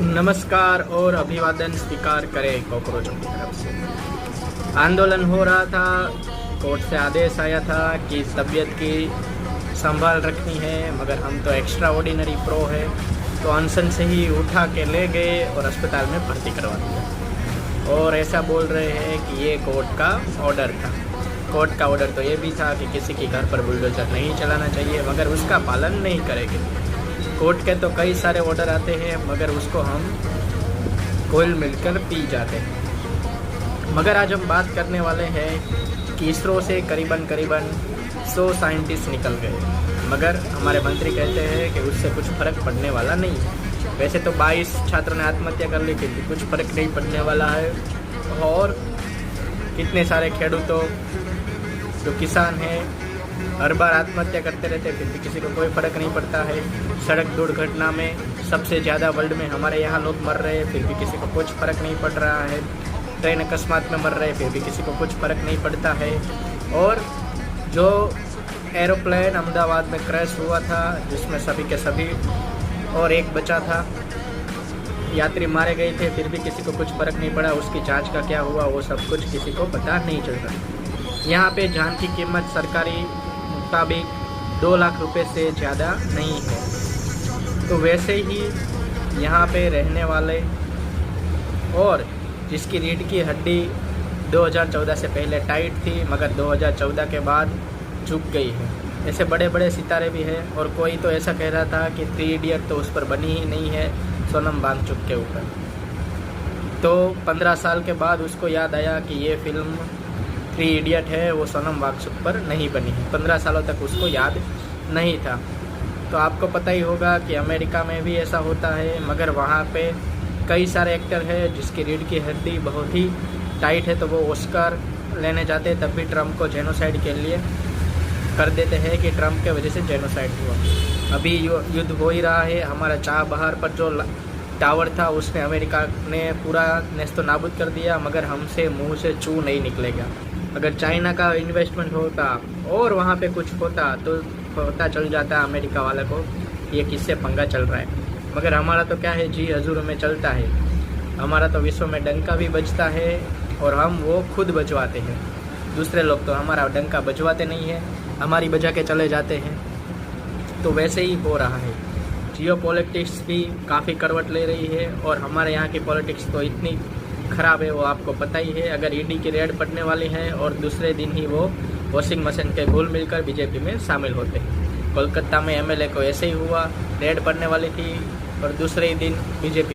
नमस्कार और अभिवादन स्वीकार करें कॉकरोचों की तरफ से। आंदोलन हो रहा था, कोर्ट से आदेश आया था कि तबीयत की संभाल रखनी है, मगर हम तो एक्स्ट्रा ऑर्डिनरी प्रो है, तो अनशन से ही उठा के ले गए और अस्पताल में भर्ती करवा दिया। और ऐसा बोल रहे हैं कि ये कोर्ट का ऑर्डर था। कोर्ट का ऑर्डर तो ये भी था कि किसी के घर पर बुलडोजर नहीं चलाना चाहिए, मगर उसका पालन नहीं करेंगे। कोर्ट के तो कई सारे ऑर्डर आते हैं, मगर उसको हम घुल मिलकर पी जाते हैं। मगर आज हम बात करने वाले हैं कि इसरो से करीबन 100 साइंटिस्ट निकल गए, मगर हमारे मंत्री कहते हैं कि उससे कुछ फ़र्क पड़ने वाला नहीं है। वैसे तो 22 छात्रों ने आत्महत्या कर ली, फिर भी कुछ फ़र्क नहीं पड़ने वाला है। और कितने सारे खेडूतों जो किसान हैं हर बार आत्महत्या करते रहते हैं, फिर भी किसी को कोई फ़र्क नहीं पड़ता है। सड़क दुर्घटना में सबसे ज़्यादा वर्ल्ड में हमारे यहाँ लोग मर रहे हैं, फिर भी किसी को कुछ फ़र्क नहीं पड़ रहा है। ट्रेन अकस्मात में मर रहे हैं, फिर भी किसी को कुछ फ़र्क नहीं पड़ता है। और जो एरोप्लेन अहमदाबाद में क्रैश हुआ था, जिसमें सभी के सभी और एक बचा था, यात्री मारे गए थे, फिर भी किसी को कुछ फ़र्क नहीं पड़ा। उसकी जांच का क्या हुआ वो सब कुछ किसी को पता नहीं चल रहा। यहाँ पे जान की कीमत सरकारी मुताबिक 2 लाख रुपए से ज़्यादा नहीं है। तो वैसे ही यहाँ पे रहने वाले और जिसकी रीढ़ की हड्डी 2014 से पहले टाइट थी, मगर 2014 के बाद झुक गई है, ऐसे बड़े बड़े सितारे भी हैं। और कोई तो ऐसा कह रहा था कि 3 इडियट तो उस पर बनी ही नहीं है, सोनम वांगचुक के ऊपर। तो 15 साल के बाद उसको याद आया कि ये फिल्म 3 इडियट है, वो सोनम वांगचुक पर नहीं बनी है। 15 सालों तक उसको याद नहीं था। तो आपको पता ही होगा कि अमेरिका में भी ऐसा होता है, मगर वहाँ पे कई सारे एक्टर हैं जिसकी रीढ़ की हड्डी बहुत ही टाइट है, तो वो ऑस्कर लेने जाते हैं, तब भी ट्रम्प को जेनोसाइड के लिए कर देते हैं कि ट्रम्प के वजह से जेनोसाइड हुआ। अभी युद्ध हो ही रहा है। हमारा चाबहार पर जो टावर था उसने अमेरिका ने पूरा नेस्तो नाबूद कर दिया, मगर हमसे मुंह से चू नहीं निकलेगा। अगर चाइना का इन्वेस्टमेंट होता और वहाँ पे कुछ होता तो पता चल जाता अमेरिका वाले को ये किससे पंगा चल रहा है। मगर हमारा तो क्या है जी, हजूर में चलता है। हमारा तो विश्व में डंका भी बजता है और हम वो खुद बजवाते हैं। दूसरे लोग तो हमारा डंका बजवाते नहीं है, हमारी बजा के चले जाते हैं। तो वैसे ही हो रहा है। जियो पॉलिटिक्स भी काफ़ी करवट ले रही है, और हमारे यहाँ की पॉलिटिक्स तो इतनी ख़राब है, वो आपको पता ही है। अगर ईडी की रेड पड़ने वाली है और दूसरे दिन ही वो वॉशिंग मशीन के घुल मिलकर बीजेपी में शामिल होते हैं। कोलकाता में एमएलए को ऐसे ही हुआ, रेड पड़ने वाली थी और दूसरे ही दिन बीजेपी